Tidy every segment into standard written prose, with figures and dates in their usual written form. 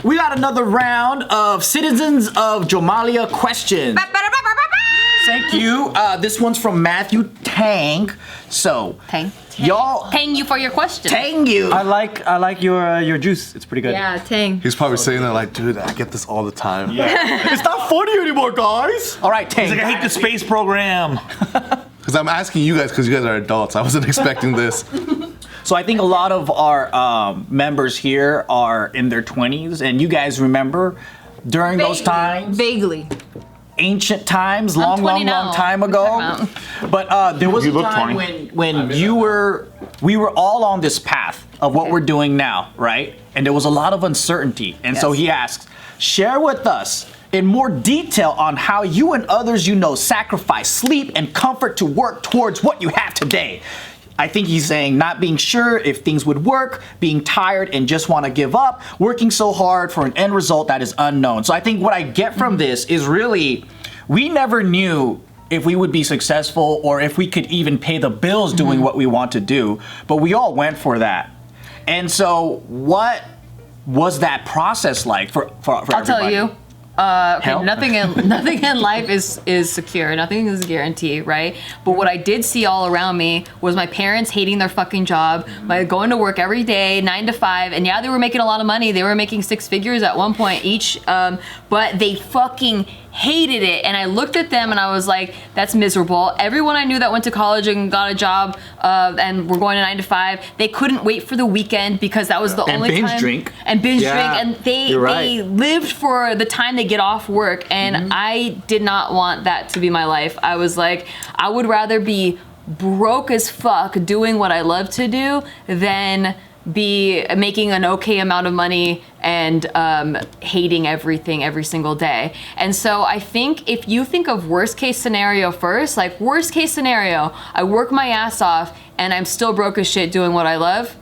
We got another round of Citizens of Jomalia questions. Thank you. This one's from Matthew Tang. So, y'all, Tang you for your question. Tang you. I like your juice. It's pretty good. Yeah, Tang. He's probably saying that like, dude, I get this all the time. Yeah. It's not funny anymore, guys. All right, Tang. He's like, I hate the space program. Because I'm asking you guys because you guys are adults. I wasn't expecting this. So I think a lot of our members here are in their 20s, and you guys remember during those times, Vaguely. ancient times, long time ago. But there was a time when we were all on this path of what we're doing now, right? And there was a lot of uncertainty. And so he asks, share with us in more detail on how you and others you know sacrifice sleep and comfort to work towards what you have today. I think he's saying not being sure if things would work, being tired and just want to give up, working so hard for an end result that is unknown. So I think what I get from this is really, we never knew if we would be successful or if we could even pay the bills doing what we want to do, but we all went for that. And so what was that process like for everybody? I'll tell you. Okay, nothing in life is secure. Nothing is guaranteed, right? But what I did see all around me was my parents hating their fucking job, like going to work every day, 9 to 5, and yeah, they were making a lot of money. They were making 6 figures at one point each, but they fucking hated it. And I looked at them and I was like, that's miserable. Everyone I knew that went to college and got a job and were going to 9 to 5, they couldn't wait for the weekend because that was the only time. And binge drink. And they lived for the time they get off work. And I did not want that to be my life. I was like, I would rather be broke as fuck doing what I love to do than be making an okay amount of money and hating everything every single day. And so I think if you think of worst case scenario first, like worst case scenario, I work my ass off and I'm still broke as shit doing what I love,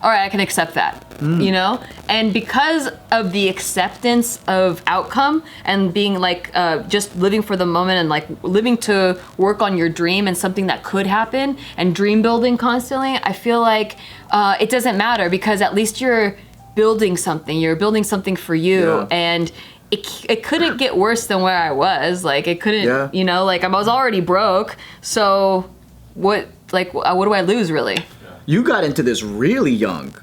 all right, I can accept that, you know? And because of the acceptance of outcome and being like, just living for the moment and like living to work on your dream and something that could happen and dream building constantly, I feel like it doesn't matter because at least you're building something for you. And it couldn't get worse than where I was. Like it couldn't, you know, like I was already broke. So what do I lose really? You got into this really young.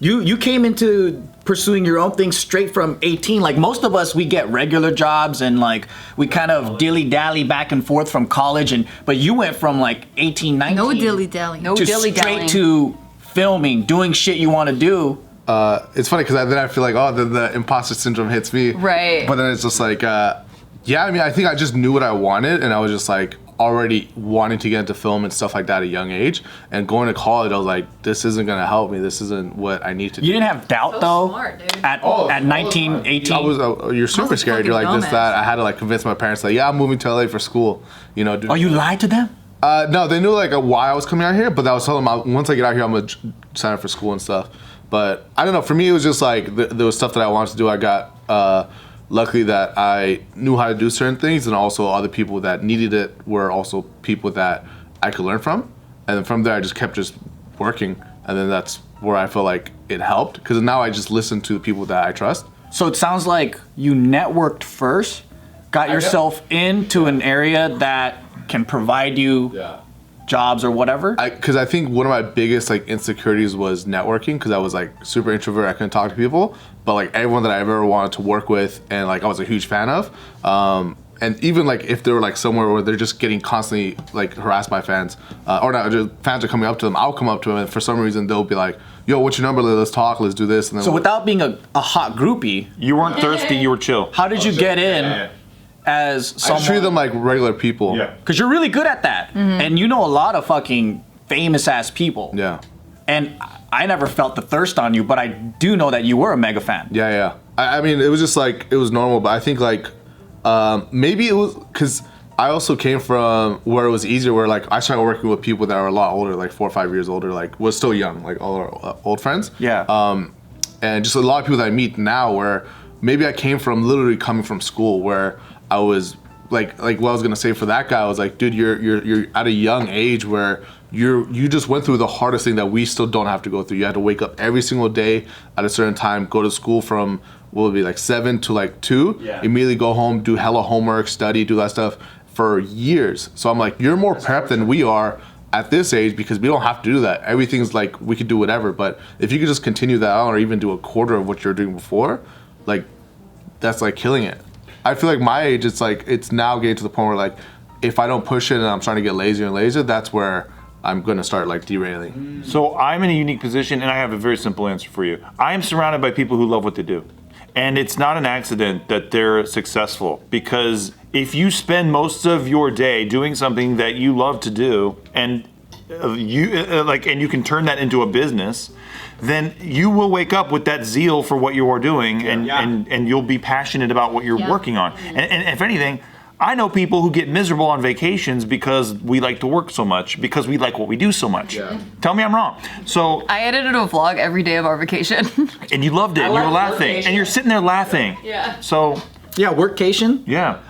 You came into pursuing your own thing straight from 18. Like most of us, we get regular jobs and like we kind of dilly-dally back and forth from college. But you went from like 18, 19. No dilly-dally. No dilly-dallying. Straight to filming, doing shit you want to do. It's funny because then I feel like, oh, the imposter syndrome hits me. Right. But then it's just like, yeah, I mean, I think I just knew what I wanted and I was just like, already wanting to get into film and stuff like that at a young age, and going to college I was like, this isn't gonna help me, this isn't what I need to do. You didn't have doubt though? Smart, at 19, 18? You're super scared, you're like this, that. I had to like convince my parents like, yeah, I'm moving to LA for school, you know. Oh, you lied to them? No, they knew like why I was coming out here, but I was telling them once I get out here I'm gonna sign up for school and stuff. But I don't know, for me it was just like there was stuff that I wanted to do. I got luckily that I knew how to do certain things, and also other people that needed it were also people that I could learn from. And then from there, I just kept working. And then that's where I feel like it helped, because now I just listen to the people that I trust. So it sounds like you networked first, got yourself into an area that can provide you jobs or whatever. Because I think one of my biggest like insecurities was networking, because I was like super introvert. I couldn't talk to people. But like everyone that I ever wanted to work with and like I was a huge fan of, and even like if they were like somewhere where they're just getting constantly like harassed by fans, or not, just fans are coming up to them, I'll come up to them and for some reason they'll be like, yo, what's your number? Let's talk, let's do this. And then so without being a hot groupie, you weren't thirsty, you were chill. How did you get in as someone? I treat them like regular people. Yeah. Because you're really good at that. And you know a lot of fucking famous ass people. Yeah. And I never felt the thirst on you, but I do know that you were a mega fan. Yeah. I mean, it was just like, it was normal, but I think like, maybe it was because I also came from where it was easier, where like I started working with people that were a lot older, like 4 or 5 years older, like was still young, like all our old friends. Yeah. And just a lot of people that I meet now where maybe I came from literally coming from school where I was like what I was gonna say for that guy, I was like, dude, you're at a young age where you just went through the hardest thing that we still don't have to go through. You had to wake up every single day at a certain time, go to school from what would be like 7 to like 2, immediately go home, do hella homework, study, do that stuff for years. So I'm like, you're more prepped than we are at this age because we don't have to do that. Everything's like we could do whatever, but if you could just continue that on or even do a quarter of what you're doing before, like that's like killing it. I feel like my age, it's like it's now getting to the point where like if I don't push it and I'm starting to get lazier and lazier, that's where I'm gonna start like derailing. So I'm in a unique position and I have a very simple answer for you. I am surrounded by people who love what they do. And it's not an accident that they're successful, because if you spend most of your day doing something that you love to do and you can turn that into a business, then you will wake up with that zeal for what you are doing and you'll be passionate about what you're working on. And if anything, I know people who get miserable on vacations because we like to work so much, because we like what we do so much. Tell me I'm wrong. So I edited a vlog every day of our vacation. And you loved it, and you were laughing, and you're sitting there laughing. So workcation.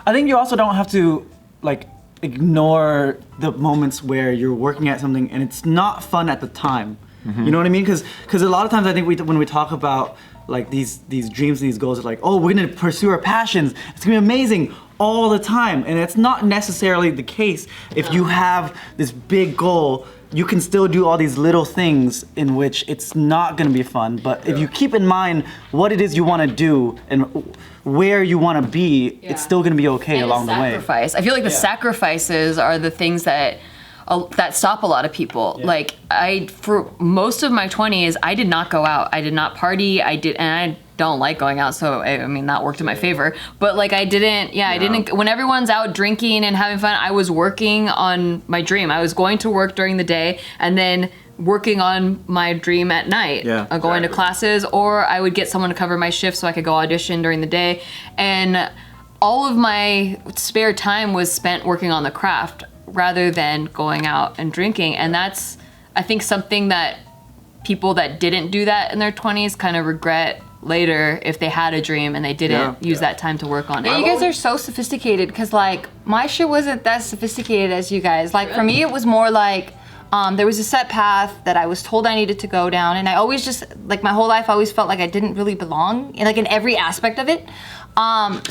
I think you also don't have to like ignore the moments where you're working at something and it's not fun at the time. You know what I mean? Because a lot of times I think when we talk about like these dreams and these goals, it's like, oh, we're gonna pursue our passions. It's gonna be amazing all the time, and it's not necessarily the case. If you have this big goal, you can still do all these little things in which it's not gonna be fun, but if you keep in mind what it is you wanna do and where you wanna be, it's still gonna be okay along the way. Sacrifice. I feel like the sacrifices are the things that stop a lot of people. Like for most of my 20s, I did not go out. I did not party. And I don't like going out, so I mean that worked in my favor. But like I didn't. When everyone's out drinking and having fun, I was working on my dream. I was going to work during the day and then working on my dream at night. Going to classes, or I would get someone to cover my shift so I could go audition during the day. And all of my spare time was spent working on the craft, rather than going out and drinking. And that's, I think, something that people that didn't do that in their 20s kind of regret later if they had a dream and they didn't use that time to work on it. You guys are so sophisticated, because like my shit wasn't that sophisticated as you guys. Like for me it was more like there was a set path that I was told I needed to go down, and I always just, like my whole life I always felt like I didn't really belong in every aspect of it.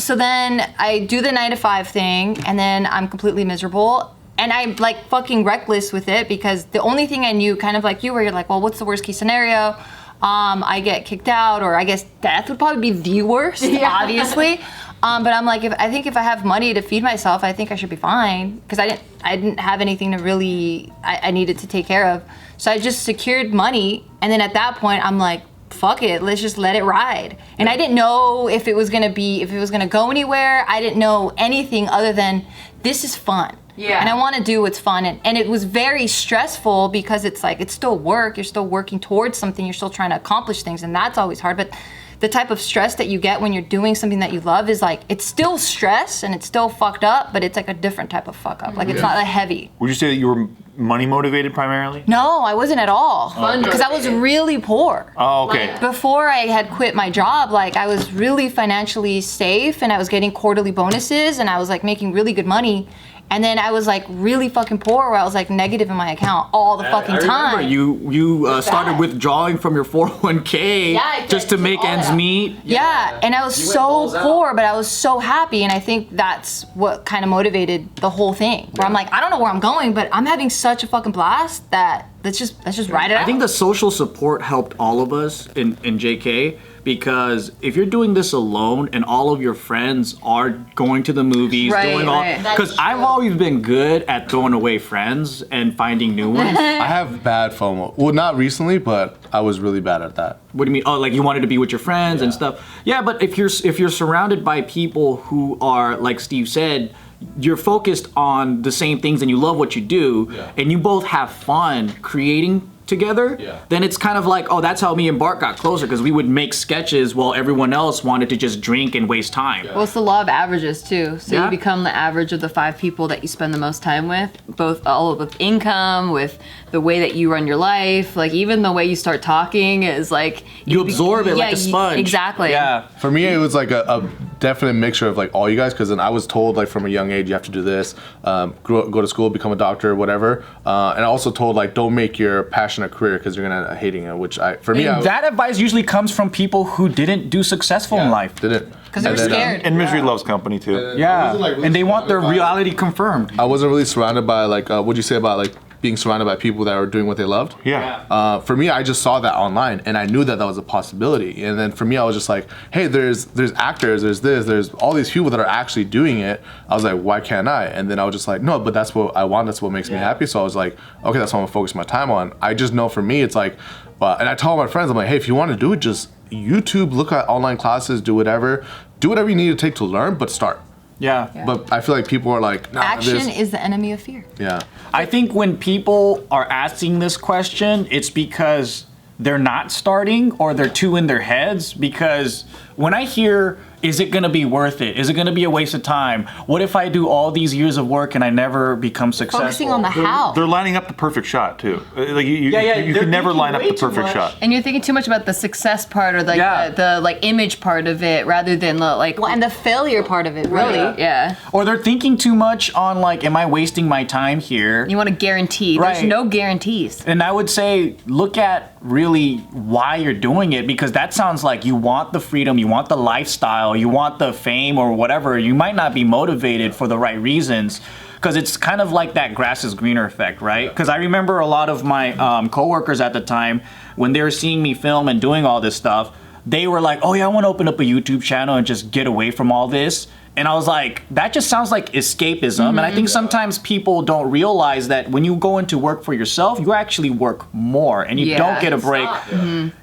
So then I do the 9-to-5 thing and then I'm completely miserable. And I'm like fucking reckless with it, because the only thing I knew, kind of like you, where you're like, well, what's the worst case scenario? I get kicked out, or I guess death would probably be the worst, obviously. But I'm like, I think if I have money to feed myself, I think I should be fine, because I didn't have anything to really I needed to take care of. So I just secured money, and then at that point I'm like, fuck it, let's just let it ride. And I didn't know if it was gonna go anywhere. I didn't know anything other than this is fun. And I want to do what's fun. And it was very stressful, because it's like, it's still work. You're still working towards something. You're still trying to accomplish things. And that's always hard. But the type of stress that you get when you're doing something that you love is like, it's still stress and it's still fucked up, but it's like a different type of fuck up. Like it's not that heavy. Would you say that you were money motivated primarily? No, I wasn't at all. Because I was really poor. Oh, okay. Like, before I had quit my job, like I was really financially safe, and I was getting quarterly bonuses, and I was like making really good money. And then I was like really fucking poor, where I was like negative in my account all the fucking time. You started withdrawing from your 401k just to make ends meet. Yeah, and I was so poor, but I was so happy, and I think that's what kind of motivated the whole thing. Where I'm like, I don't know where I'm going, but I'm having such a fucking blast that let's just ride it out. I think the social support helped all of us in JK. Because if you're doing this alone and all of your friends are going to the movies, because I've always been good at throwing away friends and finding new ones. I have bad FOMO. Well, not recently, but I was really bad at that. What do you mean? Oh, like you wanted to be with your friends and stuff. Yeah, but if you're surrounded by people who are, like Steve said, you're focused on the same things and you love what you do, and you both have fun creating together, then it's kind of like, oh, that's how me and Bart got closer, because we would make sketches while everyone else wanted to just drink and waste time. Well, it's the law of averages too. So Yeah. you become the average of the 5 people that you spend the most time with, both all with income, with the way that you run your life, like even the way you start talking is like You absorb it like a sponge. Exactly. Yeah. For me, it was like a definite mixture of like all you guys, because then I was told like from a young age you have to do this, go to school, become a doctor, whatever, and I also told like don't make your passion a career because you're gonna end up hating it. Which That advice usually comes from people who didn't do successful in life. didn't. Because they were scared. And misery loves company too. Yeah, and they want their reality confirmed. I wasn't really surrounded by like what'd you say about like being surrounded by people that were doing what they loved? Yeah. For me, I just saw that online, and I knew that was a possibility. And then for me, I was just like, hey, there's actors, there's all these people that are actually doing it. I was like, why can't I? And then I was just like, no, but that's what I want. That's what makes me happy. So I was like, okay, that's what I'm gonna focus my time on. I just know for me, it's like, and I tell my friends, I'm like, hey, if you want to do it, just YouTube, look at online classes, do whatever you need to take to learn, but start. Yeah. But I feel like people are like, nah, Action is the enemy of fear. Yeah. I think when people are asking this question, it's because they're not starting or they're too in their heads. Because when I hear, is it going to be worth it? Is it going to be a waste of time? What if I do all these years of work and I never become successful? Focusing on the how. They're lining up the perfect shot too. Like you they're could never thinking line up way the too perfect much. shot. And you're thinking too much about the success part or like the like image part of it rather than the like Well, and the failure part of it, really. yeah. Or they're thinking too much on like, am I wasting my time here? You want to guarantee. Right. There's no guarantees. And I would say, look at really why you're doing it, because that sounds like you want the freedom, you want the lifestyle, you want the fame or whatever. You might not be motivated for the right reasons, because it's kind of like that grass is greener effect, right? Because I remember a lot of my coworkers at the time, when they were seeing me film and doing all this stuff, they were like, oh yeah, I want to open up a YouTube channel and just get away from all this. And I was like, that just sounds like escapism. And I think sometimes people don't realize that when you go into work for yourself, you actually work more and you don't get a break.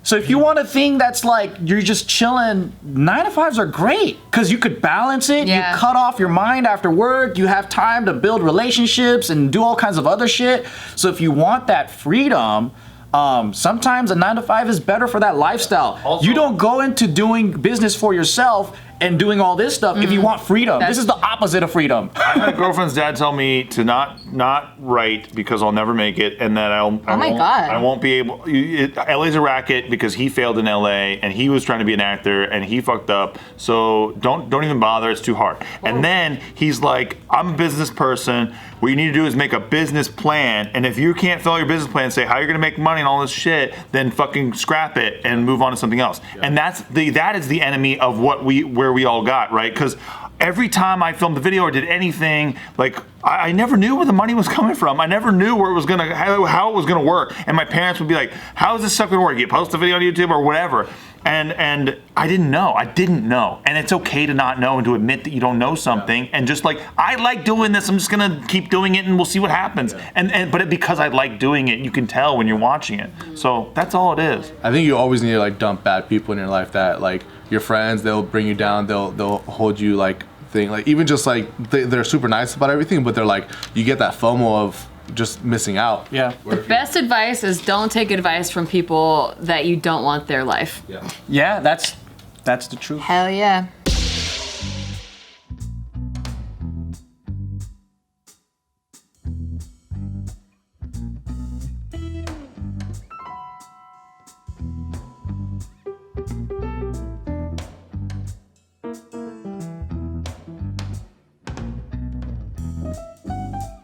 So if you want a thing that's like, you're just chilling, 9-to-5s are great because you could balance it. Yeah. You cut off your mind after work. You have time to build relationships and do all kinds of other shit. So if you want that freedom, sometimes a 9-to-5 is better for that lifestyle. You don't go into doing business for yourself and doing all this stuff if you want freedom. This is the opposite of freedom. I had a girlfriend's dad tell me to not write because I'll never make it, and that I won't be able. LA's a racket because he failed in LA and he was trying to be an actor and he fucked up. So don't even bother. It's too hard. And then he's like, I'm a business person. What you need to do is make a business plan, and if you can't fill your business plan and say how you're gonna make money and all this shit, then fucking scrap it and move on to something else. And that is the enemy of where we all got, right? Because every time I filmed a video or did anything, like I never knew where the money was coming from. I never knew where it was gonna how it was gonna work. And my parents would be like, "How is this stuff gonna work? You post a video on YouTube or whatever." And I didn't know. And it's okay to not know and to admit that you don't know something. And just like, I like doing this, I'm just gonna keep doing it and we'll see what happens. But because I like doing it, you can tell when you're watching it. So that's all it is. I think you always need to like dump bad people in your life that like your friends, they'll bring you down, they'll hold you like thing. Like even just like they're super nice about everything, but they're like, you get that FOMO of just missing out. Yeah. The best advice is don't take advice from people that you don't want their life. Yeah, that's the truth. Hell yeah.